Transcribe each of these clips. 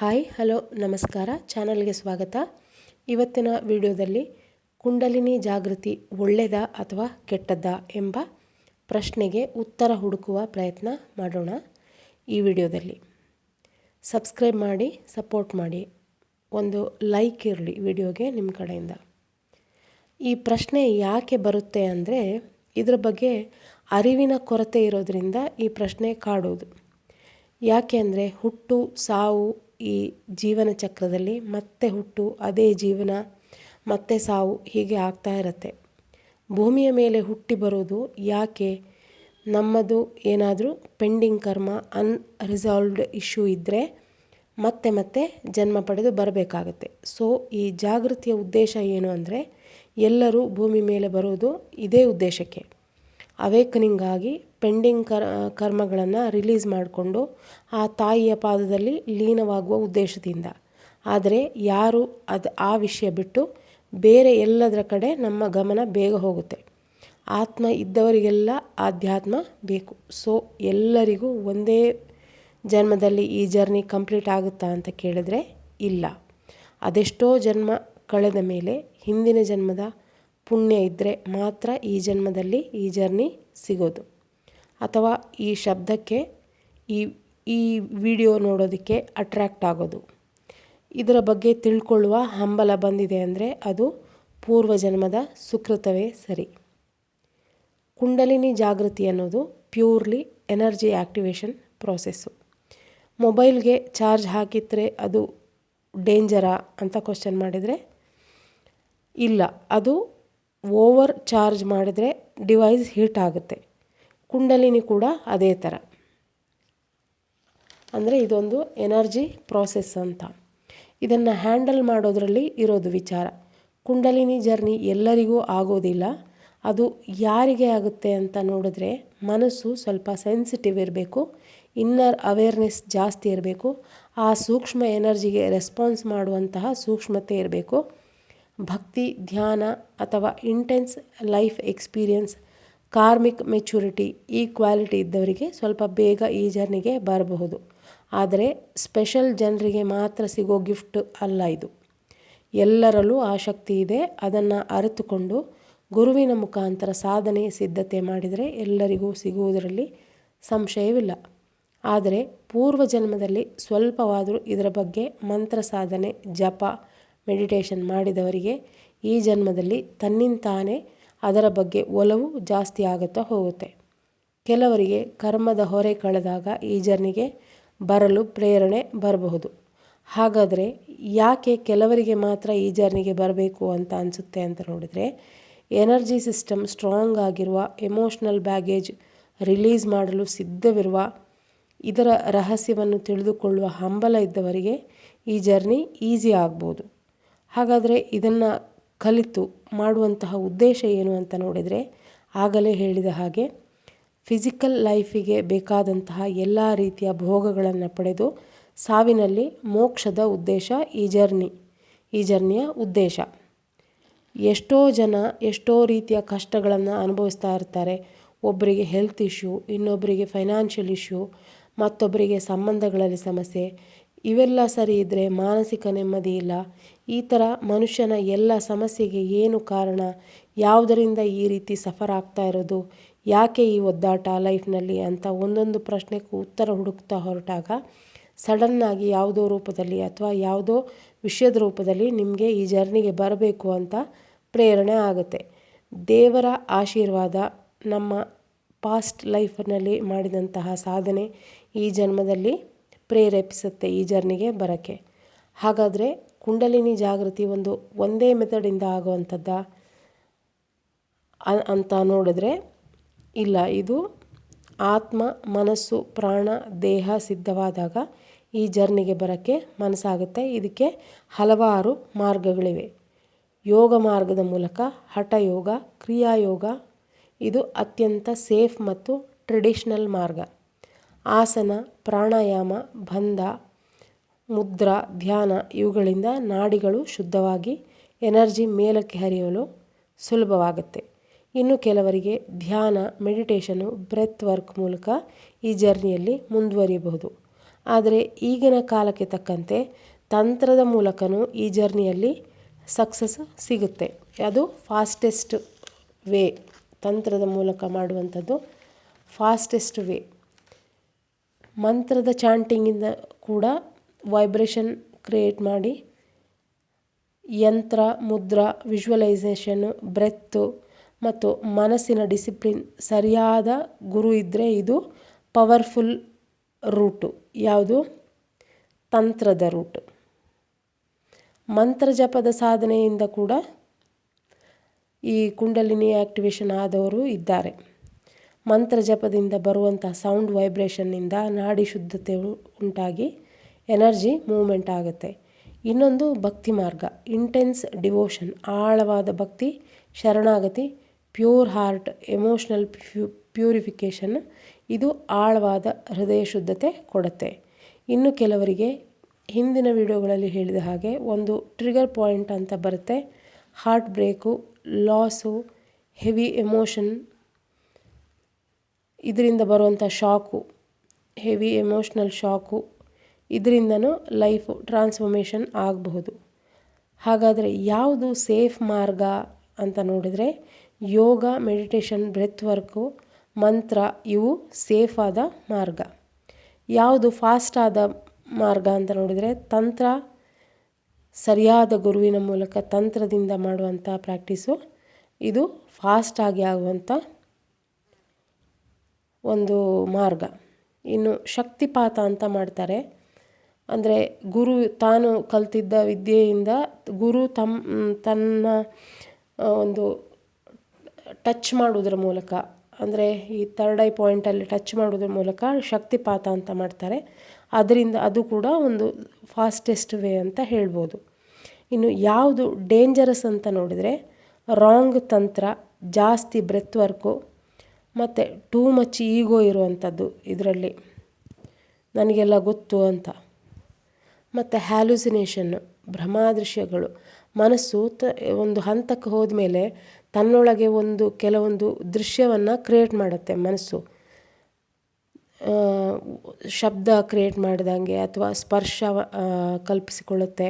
Hi hello ನಮಸ್ಕಾರ ಚಾನಲ್ಗೆ ಸ್ವಾಗತ. ಇವತ್ತಿನ ವಿಡಿಯೋದಲ್ಲಿ ಕುಂಡಲಿನಿ ಜಾಗೃತಿ ಒಳ್ಳೆಯದಾ ಅಥವಾ ಕೆಟ್ಟದ್ದಾ ಎಂಬ ಪ್ರಶ್ನೆಗೆ ಉತ್ತರ ಹುಡುಕುವ ಪ್ರಯತ್ನ ಮಾಡೋಣ. ಈ ವಿಡಿಯೋದಲ್ಲಿ ಸಬ್ಸ್ಕ್ರೈಬ್ ಮಾಡಿ, ಸಪೋರ್ಟ್ ಮಾಡಿ, ಒಂದು ಲೈಕ್ ಇರಲಿ ವಿಡಿಯೋಗೆ ನಿಮ್ಮ ಕಡೆಯಿಂದ. ಈ ಪ್ರಶ್ನೆ ಯಾಕೆ ಬರುತ್ತೆ ಅಂದರೆ ಇದರ ಬಗ್ಗೆ ಅರಿವಿನ ಕೊರತೆ ಇರೋದರಿಂದ ಈ ಪ್ರಶ್ನೆ ಕಾಡೋದು. ಯಾಕೆ ಅಂದರೆ ಹುಟ್ಟು ಸಾವು ಈ ಜೀವನ ಚಕ್ರದಲ್ಲಿ ಮತ್ತೆ ಹುಟ್ಟು, ಅದೇ ಜೀವನ, ಮತ್ತೆ ಸಾವು ಹೀಗೆ ಆಗ್ತಾ ಇರುತ್ತೆ. ಭೂಮಿಯ ಮೇಲೆ ಹುಟ್ಟಿ ಬರೋದು ಯಾಕೆ? ನಮ್ಮದು ಏನಾದರೂ ಪೆಂಡಿಂಗ್ ಕರ್ಮ, ಅನ್ರಿಸಾಲ್ವ್ಡ್ ಇಶ್ಯೂ ಇದ್ದರೆ ಮತ್ತೆ ಮತ್ತೆ ಜನ್ಮ ಪಡೆದು ಬರಬೇಕಾಗತ್ತೆ. ಸೊ ಈ ಜಾಗೃತಿಯ ಉದ್ದೇಶ ಏನು ಅಂದರೆ ಎಲ್ಲರೂ ಭೂಮಿ ಮೇಲೆ ಬರೋದು ಇದೇ ಉದ್ದೇಶಕ್ಕೆ, ಅವೇಕನಿಂಗ್ ಆಗಿ ಪೆಂಡಿಂಗ್ ಕರ್ಮಗಳನ್ನು ರಿಲೀಸ್ ಮಾಡಿಕೊಂಡು ಆ ತಾಯಿಯ ಪಾದದಲ್ಲಿ ಲೀನವಾಗುವ ಉದ್ದೇಶದಿಂದ. ಆದರೆ ಯಾರು ಆ ವಿಷಯ ಬಿಟ್ಟು ಬೇರೆ ಎಲ್ಲದರ ಕಡೆ ನಮ್ಮ ಗಮನ ಬೇಗ ಹೋಗುತ್ತೆ. ಆತ್ಮ ಇದ್ದವರಿಗೆಲ್ಲ ಆಧ್ಯಾತ್ಮ ಬೇಕು. ಸೊ ಎಲ್ಲರಿಗೂ ಒಂದೇ ಜನ್ಮದಲ್ಲಿ ಈ ಜರ್ನಿ ಕಂಪ್ಲೀಟ್ ಆಗುತ್ತಾ ಅಂತ ಕೇಳಿದ್ರೆ ಇಲ್ಲ. ಅದೆಷ್ಟೋ ಜನ್ಮ ಕಳೆದ ಮೇಲೆ ಹಿಂದಿನ ಜನ್ಮದ ಪುಣ್ಯ ಇದ್ದರೆ ಮಾತ್ರ ಈ ಜನ್ಮದಲ್ಲಿ ಈ ಜರ್ನಿ ಸಿಗೋದು, ಅಥವಾ ಈ ಶಬ್ದಕ್ಕೆ ಈ ವಿಡಿಯೋ ನೋಡೋದಕ್ಕೆ ಅಟ್ರ್ಯಾಕ್ಟ್ ಆಗೋದು. ಇದರ ಬಗ್ಗೆ ತಿಳ್ಕೊಳ್ಳುವ ಹಂಬಲ ಬಂದಿದೆ ಅಂದರೆ ಅದು ಪೂರ್ವಜನ್ಮದ ಸುಕೃತವೇ ಸರಿ. ಕುಂಡಲಿನಿ ಜಾಗೃತಿ ಅನ್ನೋದು ಪ್ಯೂರ್ಲಿ ಎನರ್ಜಿ ಆ್ಯಕ್ಟಿವೇಶನ್ ಪ್ರೋಸೆಸ್ಸು. ಮೊಬೈಲ್ಗೆ ಚಾರ್ಜ್ ಹಾಕಿದರೆ ಅದು ಡೇಂಜರಾ ಅಂತ ಕ್ವಶನ್ ಮಾಡಿದರೆ ಇಲ್ಲ, ಅದು ಓವರ್ ಚಾರ್ಜ್ ಮಾಡಿದರೆ ಡಿವೈಸ್ ಹೀಟ್ ಆಗುತ್ತೆ. ಕುಂಡಲಿನಿ ಕೂಡ ಅದೇ ಥರ, ಅಂದರೆ ಇದೊಂದು ಎನರ್ಜಿ ಪ್ರೋಸೆಸ್ ಅಂತ. ಇದನ್ನು ಹ್ಯಾಂಡಲ್ ಮಾಡೋದರಲ್ಲಿ ಇರೋದು ವಿಚಾರ. ಕುಂಡಲಿನಿ ಜರ್ನಿ ಎಲ್ಲರಿಗೂ ಆಗೋದಿಲ್ಲ. ಅದು ಯಾರಿಗೆ ಆಗುತ್ತೆ ಅಂತ ನೋಡಿದ್ರೆ ಮನಸ್ಸು ಸ್ವಲ್ಪ ಸೆನ್ಸಿಟಿವ್ ಇರಬೇಕು, ಇನ್ನರ್ ಅವೇರ್ನೆಸ್ ಜಾಸ್ತಿ ಇರಬೇಕು, ಆ ಸೂಕ್ಷ್ಮ ಎನರ್ಜಿಗೆ ರೆಸ್ಪಾನ್ಸ್ ಮಾಡುವಂತಹ ಸೂಕ್ಷ್ಮತೆ ಇರಬೇಕು. ಭಕ್ತಿ, ಧ್ಯಾನ ಅಥವಾ intense life experience, karmic maturity ಈ ಕ್ವಾಲಿಟಿ ಇದ್ದವರಿಗೆ ಸ್ವಲ್ಪ ಬೇಗ ಈ ಜರ್ನಿಗೆ ಬರಬಹುದು. ಆದರೆ ಸ್ಪೆಷಲ್ ಜನರಿಗೆ ಮಾತ್ರ ಸಿಗೋ ಗಿಫ್ಟ್ ಅಲ್ಲ ಇದು. ಎಲ್ಲರಲ್ಲೂ ಆ ಶಕ್ತಿ ಇದೆ. ಅದನ್ನು ಅರಿತುಕೊಂಡು ಗುರುವಿನ ಮುಖಾಂತರ ಸಾಧನೆ ಸಿದ್ಧತೆ ಮಾಡಿದರೆ ಎಲ್ಲರಿಗೂ ಸಿಗುವುದರಲ್ಲಿ ಸಂಶಯವಿಲ್ಲ. ಆದರೆ ಪೂರ್ವ ಜನ್ಮದಲ್ಲಿ ಸ್ವಲ್ಪವಾದರೂ ಇದರ ಬಗ್ಗೆ ಮಂತ್ರ ಸಾಧನೆ, ಜಪ, ಮೆಡಿಟೇಷನ್ ಮಾಡಿದವರಿಗೆ ಈ ಜನ್ಮದಲ್ಲಿ ತನ್ನಿಂತಾನೇ ಅದರ ಬಗ್ಗೆ ಒಲವು ಜಾಸ್ತಿ ಆಗುತ್ತಾ ಹೋಗುತ್ತೆ. ಕೆಲವರಿಗೆ ಕರ್ಮದ ಹೊರೆ ಕಳೆದಾಗ ಈ ಜರ್ನಿಗೆ ಬರಲು ಪ್ರೇರಣೆ ಬರಬಹುದು. ಹಾಗಾದರೆ ಯಾಕೆ ಕೆಲವರಿಗೆ ಮಾತ್ರ ಈ ಜರ್ನಿಗೆ ಬರಬೇಕು ಅಂತ ಅನಿಸುತ್ತೆ ಅಂತ ನೋಡಿದರೆ, ಎನರ್ಜಿ ಸಿಸ್ಟಮ್ ಸ್ಟ್ರಾಂಗ್ ಆಗಿರುವ, ಎಮೋಷ್ನಲ್ ಬ್ಯಾಗೇಜ್ ರಿಲೀಸ್ ಮಾಡಲು ಸಿದ್ಧವಿರುವ, ಇದರ ರಹಸ್ಯವನ್ನು ತಿಳಿದುಕೊಳ್ಳುವ ಹಂಬಲ ಇದ್ದವರಿಗೆ ಈ ಜರ್ನಿ ಈಸಿ ಆಗ್ಬೋದು. ಹಾಗಾದರೆ ಇದನ್ನು ಕಲಿತು ಮಾಡುವಂತಹ ಉದ್ದೇಶ ಏನು ಅಂತ ನೋಡಿದರೆ, ಆಗಲೇ ಹೇಳಿದ ಹಾಗೆ ಫಿಸಿಕಲ್ ಲೈಫಿಗೆ ಬೇಕಾದಂತಹ ಎಲ್ಲ ರೀತಿಯ ಭೋಗಗಳನ್ನು ಪಡೆದು ಸಾವಿನಲ್ಲಿ ಮೋಕ್ಷದ ಉದ್ದೇಶ ಈ ಜರ್ನಿಯ ಉದ್ದೇಶ. ಎಷ್ಟೋ ಜನ ಎಷ್ಟೋ ರೀತಿಯ ಕಷ್ಟಗಳನ್ನು ಅನುಭವಿಸ್ತಾ ಇರ್ತಾರೆ. ಒಬ್ಬರಿಗೆ ಹೆಲ್ತ್ ಇಶ್ಯೂ, ಇನ್ನೊಬ್ಬರಿಗೆ ಫೈನಾನ್ಷಿಯಲ್ ಇಶ್ಯೂ, ಮತ್ತೊಬ್ಬರಿಗೆ ಸಂಬಂಧಗಳಲ್ಲಿ ಸಮಸ್ಯೆ. ಇವೆಲ್ಲ ಸರಿ ಇದ್ದರೆ ಮಾನಸಿಕ ನೆಮ್ಮದಿ ಇಲ್ಲ. ಈ ಥರ ಮನುಷ್ಯನ ಎಲ್ಲ ಸಮಸ್ಯೆಗೆ ಏನು ಕಾರಣ, ಯಾವುದರಿಂದ ಈ ರೀತಿ ಸಫರ್ ಆಗ್ತಾ ಇರೋದು, ಯಾಕೆ ಈ ಒದ್ದಾಟ ಲೈಫ್ನಲ್ಲಿ ಅಂತ ಒಂದೊಂದು ಪ್ರಶ್ನೆಗೂ ಉತ್ತರ ಹುಡುಕ್ತಾ ಹೊರಟಾಗ ಸಡನ್ನಾಗಿ ಯಾವುದೋ ರೂಪದಲ್ಲಿ ಅಥವಾ ಯಾವುದೋ ವಿಷಯದ ರೂಪದಲ್ಲಿ ನಿಮಗೆ ಈ ಜರ್ನಿಗೆ ಬರಬೇಕು ಅಂತ ಪ್ರೇರಣೆ ಆಗುತ್ತೆ. ದೇವರ ಆಶೀರ್ವಾದ, ನಮ್ಮ ಪಾಸ್ಟ್ ಲೈಫ್ನಲ್ಲಿ ಮಾಡಿದಂತಹ ಸಾಧನೆ ಈ ಜನ್ಮದಲ್ಲಿ ಪ್ರೇರೇಪಿಸುತ್ತೆ ಈ ಜರ್ನಿಗೆ ಬರೋಕ್ಕೆ. ಹಾಗಾದರೆ ಕುಂಡಲಿನಿ ಜಾಗೃತಿ ಒಂದೇ ಮೆಥಡಿಂದ ಆಗುವಂಥದ್ದ ಅಂತ ನೋಡಿದ್ರೆ ಇಲ್ಲ. ಇದು ಆತ್ಮ, ಮನಸ್ಸು, ಪ್ರಾಣ, ದೇಹ ಸಿದ್ಧವಾದಾಗ ಈ ಜರ್ನಿಗೆ ಬರೋಕ್ಕೆ ಮನಸ್ಸಾಗುತ್ತೆ. ಇದಕ್ಕೆ ಹಲವಾರು ಮಾರ್ಗಗಳಿವೆ. ಯೋಗ ಮಾರ್ಗದ ಮೂಲಕ, ಹಠಯೋಗ, ಕ್ರಿಯಾಯೋಗ ಇದು ಅತ್ಯಂತ ಸೇಫ್ ಮತ್ತು ಟ್ರೆಡಿಷ್ನಲ್ ಮಾರ್ಗ. ಆಸನ, ಪ್ರಾಣಾಯಾಮ, ಬಂಧ, ಮುದ್ರಾ, ಧ್ಯಾನ ಇವುಗಳಿಂದ ನಾಡಿಗಳು ಶುದ್ಧವಾಗಿ ಎನರ್ಜಿ ಮೇಲಕ್ಕೆ ಹರಿಯಲು ಸುಲಭವಾಗುತ್ತೆ. ಇನ್ನು ಕೆಲವರಿಗೆ ಧ್ಯಾನ, ಮೆಡಿಟೇಷನು, ಬ್ರೆತ್ ವರ್ಕ್ ಮೂಲಕ ಈ ಜರ್ನಿಯಲ್ಲಿ ಮುಂದುವರಿಯಬಹುದು. ಆದರೆ ಈಗಿನ ಕಾಲಕ್ಕೆ ತಕ್ಕಂತೆ ತಂತ್ರದ ಮೂಲಕನೂ ಈ ಜರ್ನಿಯಲ್ಲಿ ಸಕ್ಸಸ್ ಸಿಗುತ್ತೆ. ಅದು ಫಾಸ್ಟೆಸ್ಟ್ ವೇ, ತಂತ್ರದ ಮೂಲಕ ಮಾಡುವಂಥದ್ದು ಫಾಸ್ಟೆಸ್ಟ್ ವೇ. ಮಂತ್ರದ ಚಾಂಟಿಂಗಿಂದ ಕೂಡ ವೈಬ್ರೇಷನ್ ಕ್ರಿಯೇಟ್ ಮಾಡಿ ಯಂತ್ರ, ಮುದ್ರಾ, ವಿಜುವಲೈಸೇಷನ್ನು, ಬ್ರೆತ್ತು ಮತ್ತು ಮನಸ್ಸಿನ ಡಿಸಿಪ್ಲಿನ್ ಸರಿಯಾದ ಗುರು ಇದ್ದರೆ ಇದು ಪವರ್ಫುಲ್ ರೂಟು. ಯಾವುದು? ತಂತ್ರದ ರೂಟು. ಮಂತ್ರ ಜಪದ ಸಾಧನೆಯಿಂದ ಕೂಡ ಈ ಕುಂಡಲಿನಿ ಆ್ಯಕ್ಟಿವೇಶನ್ ಆದವರು ಇದ್ದಾರೆ. ಮಂತ್ರ ಜಪದಿಂದ ಬರುವಂಥ ಸೌಂಡ್ ವೈಬ್ರೇಷನ್ನಿಂದ ನಾಡಿ ಶುದ್ಧತೆ ಉಂಟಾಗಿ ಎನರ್ಜಿ ಮೂವ್ಮೆಂಟ್ ಆಗುತ್ತೆ. ಇನ್ನೊಂದು ಭಕ್ತಿ ಮಾರ್ಗ, ಇಂಟೆನ್ಸ್ ಡಿವೋಷನ್, ಆಳವಾದ ಭಕ್ತಿ, ಶರಣಾಗತಿ, ಪ್ಯೂರ್ ಹಾರ್ಟ್, ಎಮೋಷ್ನಲ್ ಪ್ಯೂರಿಫಿಕೇಷನ್. ಇದು ಆಳವಾದ ಹೃದಯ ಶುದ್ಧತೆ ಕೊಡುತ್ತೆ. ಇನ್ನು ಕೆಲವರಿಗೆ ಹಿಂದಿನ ವಿಡಿಯೋಗಳಲ್ಲಿ ಹೇಳಿದ ಹಾಗೆ ಒಂದು ಟ್ರಿಗರ್ ಪಾಯಿಂಟ್ ಅಂತ ಬರುತ್ತೆ. Heart break, loss, heavy emotion, ಇದರಿಂದ ಬರುವಂಥ ಶಾಕು, ಹೆವಿ ಎಮೋಷ್ನಲ್ ಶಾಕು, ಇದರಿಂದನೂ ಲೈಫು ಟ್ರಾನ್ಸ್ಫಾರ್ಮೇಷನ್ ಆಗಬಹುದು. ಹಾಗಾದರೆ ಯಾವುದು ಸೇಫ್ ಮಾರ್ಗ ಅಂತ ನೋಡಿದರೆ ಯೋಗ, ಮೆಡಿಟೇಷನ್, ಬ್ರೆತ್ ವರ್ಕು, ಮಂತ್ರ ಇವು ಸೇಫ್ ಆದ ಮಾರ್ಗ. ಯಾವುದು ಫಾಸ್ಟ್ ಆದ ಮಾರ್ಗ ಅಂತ ನೋಡಿದರೆ ತಂತ್ರ, ಸರಿಯಾದ ಗುರುವಿನ ಮೂಲಕ ತಂತ್ರದಿಂದ ಮಾಡುವಂಥ ಪ್ರಾಕ್ಟೀಸು ಇದು ಫಾಸ್ಟಾಗಿ ಆಗುವಂಥ ಒಂದು ಮಾರ್ಗ. ಇನ್ನು ಶಕ್ತಿಪಾತ ಅಂತ ಮಾಡ್ತಾರೆ. ಅಂದರೆ ಗುರು ತಾನು ಕಲ್ತಿದ್ದ ವಿದ್ಯೆಯಿಂದ ಗುರು ತನ್ನ ಒಂದು ಟಚ್ ಮಾಡೋದ್ರ ಮೂಲಕ, ಅಂದರೆ ಈ ಥರ್ಡ್ ಐ ಪಾಯಿಂಟಲ್ಲಿ ಟಚ್ ಮಾಡೋದ್ರ ಮೂಲಕ ಶಕ್ತಿಪಾತ ಅಂತ ಮಾಡ್ತಾರೆ. ಅದರಿಂದ ಅದು ಕೂಡ ಒಂದು ಫಾಸ್ಟೆಸ್ಟ್ ವೇ ಅಂತ ಹೇಳ್ಬೋದು. ಇನ್ನು ಯಾವುದು ಡೇಂಜರಸ್ ಅಂತ ನೋಡಿದರೆ ರಾಂಗ್ ತಂತ್ರ, ಜಾಸ್ತಿ ಬ್ರೆತ್ ವರ್ಕು ಮತ್ತು ಟೂ ಮಚ್ ಈಗೋ ಇರುವಂಥದ್ದು, ಇದರಲ್ಲಿ ನನಗೆಲ್ಲ ಗೊತ್ತು ಅಂತ, ಮತ್ತು ಹ್ಯಾಲುಸಿನೇಷನ್ನು, ಭ್ರಮಾದೃಶ್ಯಗಳು. ಮನಸ್ಸು ಒಂದು ಹಂತಕ್ಕೆ ಹೋದ್ಮೇಲೆ ತನ್ನೊಳಗೆ ಕೆಲವೊಂದು ದೃಶ್ಯವನ್ನು ಕ್ರಿಯೇಟ್ ಮಾಡುತ್ತೆ ಮನಸ್ಸು. ಶಬ್ದ ಕ್ರಿಯೇಟ್ ಮಾಡಿದಂಗೆ ಅಥವಾ ಸ್ಪರ್ಶ ಕಲ್ಪಿಸಿಕೊಳ್ಳುತ್ತೆ,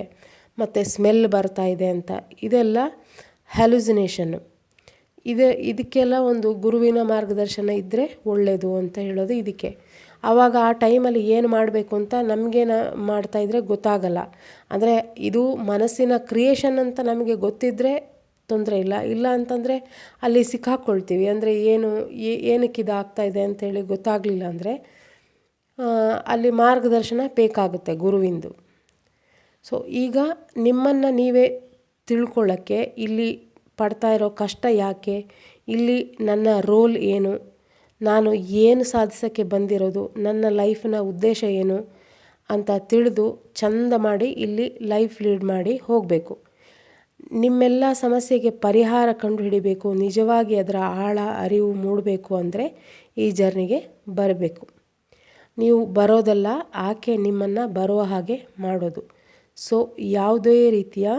ಮತ್ತು ಸ್ಮೆಲ್ ಬರ್ತಾ ಇದೆ ಅಂತ. ಇದೆಲ್ಲ ಹ್ಯಾಲುಸಿನೇಷನ್ನು. ಇದಕ್ಕೆಲ್ಲ ಒಂದು ಗುರುವಿನ ಮಾರ್ಗದರ್ಶನ ಇದ್ದರೆ ಒಳ್ಳೆಯದು ಅಂತ ಹೇಳೋದು ಇದಕ್ಕೆ. ಆವಾಗ ಆ ಟೈಮಲ್ಲಿ ಏನು ಮಾಡಬೇಕು ಅಂತ ನಮಗೇನು ಮಾಡ್ತಾಯಿದ್ರೆ ಗೊತ್ತಾಗಲ್ಲ. ಅಂದರೆ ಇದು ಮನಸ್ಸಿನ ಕ್ರಿಯೇಷನ್ ಅಂತ ನಮಗೆ ಗೊತ್ತಿದ್ದರೆ ತೊಂದರೆ ಇಲ್ಲ ಅಂತಂದರೆ ಅಲ್ಲಿ ಸಿಕ್ಕಾಕ್ಕೊಳ್ತೀವಿ. ಅಂದರೆ ಏನಕ್ಕೆ ಇದಾಗ್ತಾ ಇದೆ ಅಂತೇಳಿ ಗೊತ್ತಾಗಲಿಲ್ಲ ಅಂದರೆ ಅಲ್ಲಿ ಮಾರ್ಗದರ್ಶನ ಬೇಕಾಗುತ್ತೆ ಗುರುವಿಂದು. ಸೊ ಈಗ ನಿಮ್ಮನ್ನು ನೀವೇ ತಿಳ್ಕೊಳ್ಳೋಕ್ಕೆ, ಇಲ್ಲಿ ಪಡ್ತಾ ಇರೋ ಕಷ್ಟ ಯಾಕೆ, ಇಲ್ಲಿ ನನ್ನ ರೋಲ್ ಏನು, ನಾನು ಏನು ಸಾಧಿಸೋಕ್ಕೆ ಬಂದಿರೋದು, ನನ್ನ ಲೈಫಿನ ಉದ್ದೇಶ ಏನು ಅಂತ ತಿಳಿದು ಚಂದ ಮಾಡಿ ಇಲ್ಲಿ ಲೈಫ್ ಲೀಡ್ ಮಾಡಿ ಹೋಗಬೇಕು. ನಿಮ್ಮೆಲ್ಲ ಸಮಸ್ಯೆಗೆ ಪರಿಹಾರ ಕಂಡುಹಿಡಿಬೇಕು, ನಿಜವಾಗಿ ಅದರ ಆಳ ಅರಿವು ಮೂಡಬೇಕು ಅಂದರೆ ಈ ಜರ್ನಿಗೆ ಬರಬೇಕು. ನೀವು ಬರೋದಲ್ಲ, ಆಕೆ ನಿಮ್ಮನ್ನು ಬರುವ ಹಾಗೆ ಮಾಡೋದು. ಸೊ ಯಾವುದೇ ರೀತಿಯ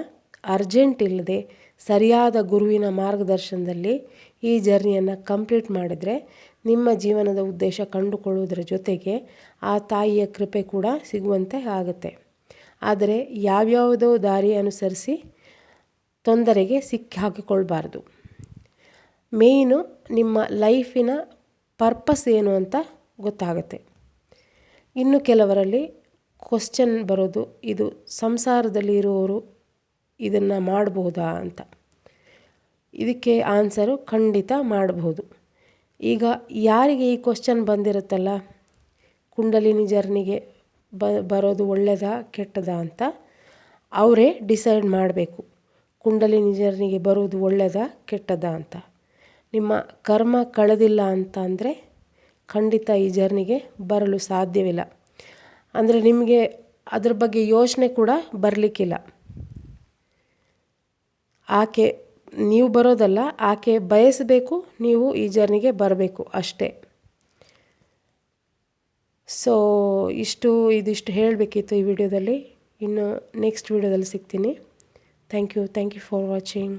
ಅರ್ಜೆಂಟ್ ಇಲ್ಲದೆ ಸರಿಯಾದ ಗುರುವಿನ ಮಾರ್ಗದರ್ಶನದಲ್ಲಿ ಈ ಜರ್ನಿಯನ್ನು ಕಂಪ್ಲೀಟ್ ಮಾಡಿದರೆ ನಿಮ್ಮ ಜೀವನದ ಉದ್ದೇಶ ಕಂಡುಕೊಳ್ಳುವುದರ ಜೊತೆಗೆ ಆ ತಾಯಿಯ ಕೃಪೆ ಕೂಡ ಸಿಗುವಂತೆ ಆಗುತ್ತೆ. ಆದರೆ ಯಾವ್ಯಾವುದೋ ದಾರಿ ಅನುಸರಿಸಿ ತೊಂದರೆಗೆ ಸಿಕ್ಕಿ ಹಾಕಿಕೊಳ್ಬಾರ್ದು. ಮೇಯ್ನು ನಿಮ್ಮ ಲೈಫಿನ ಪರ್ಪಸ್ ಏನು ಅಂತ ಗೊತ್ತಾಗುತ್ತೆ. ಇನ್ನು ಕೆಲವರಲ್ಲಿ ಕ್ವಶ್ಚನ್ ಬರೋದು, ಇದು ಸಂಸಾರದಲ್ಲಿ ಇರುವವರು ಇದನ್ನು ಮಾಡಬಹುದಾ ಅಂತ. ಇದಕ್ಕೆ ಆನ್ಸರು ಖಂಡಿತ ಮಾಡಬಹುದು. ಈಗ ಯಾರಿಗೆ ಈ ಕ್ವಶ್ಚನ್ ಬಂದಿರುತ್ತಲ್ಲ, ಕುಂಡಲಿನಿ ಜರ್ನಿಗೆ ಬರೋದು ಒಳ್ಳೆಯದಾ ಕೆಟ್ಟದಾ ಅಂತ, ಅವರೇ ಡಿಸೈಡ್ ಮಾಡಬೇಕು ಕುಂಡಲಿನಿ ಜರ್ನಿಗೆ ಬರೋದು ಒಳ್ಳೆಯದಾ ಕೆಟ್ಟದಾ ಅಂತ. ನಿಮ್ಮ ಕರ್ಮ ಕಳೆದಿಲ್ಲ ಅಂತ ಅಂದರೆ ಖಂಡಿತ ಈ ಜರ್ನಿಗೆ ಬರಲು ಸಾಧ್ಯವಿಲ್ಲ. ಅಂದರೆ ನಿಮಗೆ ಅದ್ರ ಬಗ್ಗೆ ಯೋಚನೆ ಕೂಡ ಬರಲಿಕ್ಕಿಲ್ಲ. ಆಕೆ ನೀವು ಬರೋದಲ್ಲ, ಆಕೆ ಬಯಸಬೇಕು, ನೀವು ಈ ಜರ್ನಿಗೆ ಬರಬೇಕು ಅಷ್ಟೇ. ಸೊ ಇದಿಷ್ಟು ಹೇಳಬೇಕಿತ್ತು ಈ ವಿಡಿಯೋದಲ್ಲಿ. ಇನ್ನು ನೆಕ್ಸ್ಟ್ ವಿಡಿಯೋದಲ್ಲಿ ಸಿಗ್ತೀನಿ. Thank you for watching.